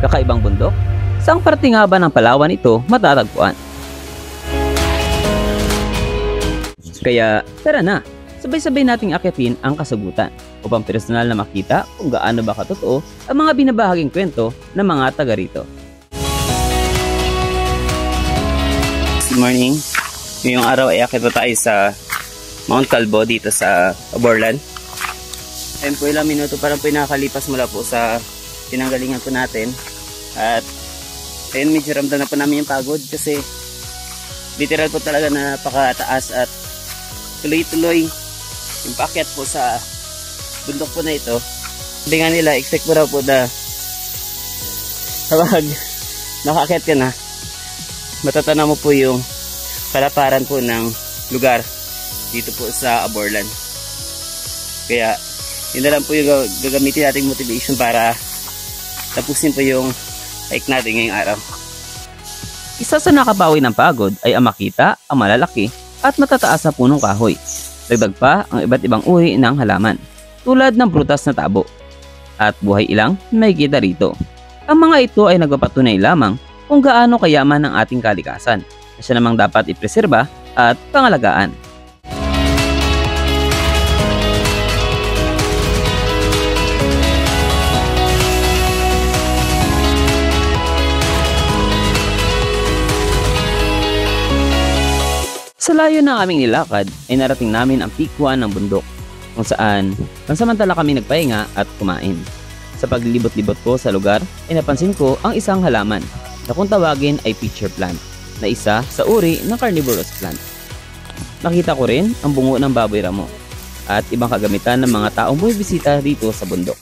Kakaibang bundok? Saang parte nga ba ng Palawan ito matatagpuan? Kaya tara na, sabay-sabay nating akyatin ang kasagutan upang personal na makita kung gaano ba katotoo ang mga binabahaging kwento ng mga taga rito. Good morning. Ngayong araw ay akyat tayo sa Mount Calbo dito sa Aborlan. Ayun po, ilang minuto parang po nakakalipas mula po sa pinanggalingan po natin. At ayun, medyo ramdam na po namin yung pagod kasi literal po talaga napakataas at tuloy-tuloy yung paakyat po sa bundok po na ito. Sabi nga nila, expect mo raw po na kapag nakaakyat ka na, matatanaw mo po yung kalaparan po ng lugar dito po sa Aborlan. Kaya yun na lang po yung gagamitin nating motivation para tapusin po yung hike natin ngayong araw. Isa sa nakabawi ng pagod ay ang makita ang malalaki at matataas na punong kahoy. Dagdag pa ang iba't ibang uri ng halaman tulad ng prutas na tabo at buhay ilang may kita rito. Ang mga ito ay nagpapatunay lamang kung gaano kayaman ang ating kalikasan na siya namang dapat ipreserba at pangalagaan. Sa layo ng aming nilakad ay narating namin ang peak 1 ng bundok kung saan pansamantala kami nagpahinga at kumain. Sa paglilibot-libot ko sa lugar ay napansin ko ang isang halaman na kung tawagin ay pitcher plant na isa sa uri ng carnivorous plant. Nakita ko rin ang bungo ng baboy ramo at ibang kagamitan ng mga taong bumibisita dito sa bundok.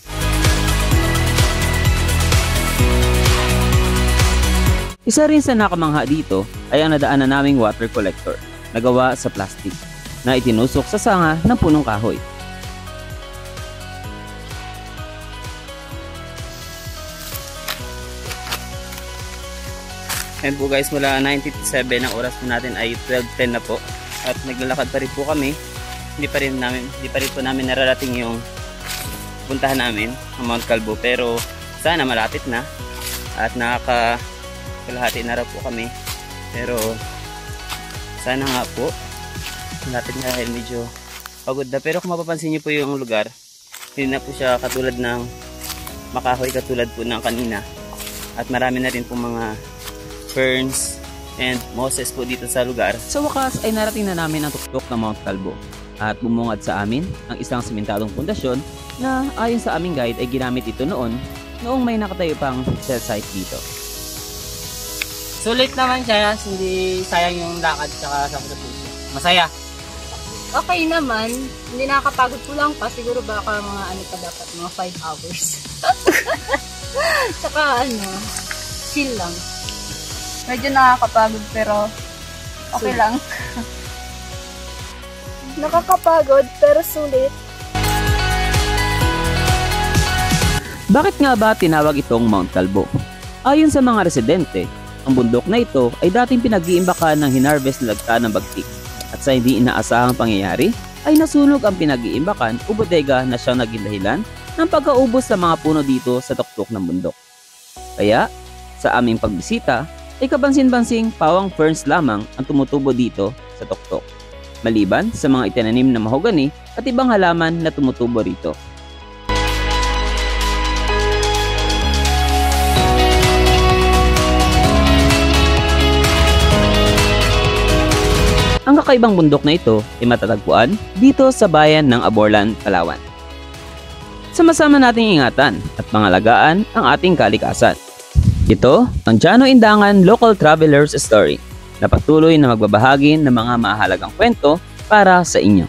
Isa rin sa nakamangha dito ay ang nadaanan naming water collector na gawa sa plastic na itinusok sa sanga ng punong kahoy. Ayan po guys, mula 9:57 ang oras po natin ay 12:10 na po at naglalakad pa rin po kami. Hindi pa rin po namin nararating yung puntahan namin ang Mount Calbo, pero sana malapit na at nakakakalahati na raw po kami, pero sana nga po malapit na dahil medyo pagod na. Pero kung mapapansin niyo po yung lugar, hindi na po siya katulad ng makahoy katulad po ng kanina at marami na rin po mga ferns and mosses po dito sa lugar. Sa wakas ay narating na namin ang tuktok ng Mount Calbo at bumungad sa amin ang isang simentadong pundasyon na ayon sa aming guide ay ginamit ito noong may nakatayo pang cell site dito. Sulit naman siya, hindi sayang yung lakad tsaka sa puso. Masaya. Okay naman, hindi nakakapagod ko lang pa, siguro baka mga ano pa dapat, mga 5 hours. Tsaka chill lang. Medyo nakakapagod pero okay lang. Nakakapagod pero sulit. Bakit nga ba tinawag itong Mount Calbo? Ayon sa mga residente, ang bundok na ito ay dating pinag-iimbakan ng hinarvest na lagta ng bagtik at sa hindi inaasahang pangyayari ay nasunog ang pinag-iimbakan o bodega na siyang naging dahilan ng pagkaubos sa mga puno dito sa tuktok ng bundok. Kaya sa aming pagbisita ay kabansin-bansing pawang ferns lamang ang tumutubo dito sa tuktok, maliban sa mga itinanim na mahogani at ibang halaman na tumutubo rito. Ang kakaibang bundok na ito ay matatagpuan dito sa bayan ng Aborlan, Palawan. Sama-sama nating ingatan at pangalagaan ang ating kalikasan. Ito ang Jano Indangan Local Traveler's Story na patuloy na magbabahagi ng mga mahalagang kwento para sa inyo.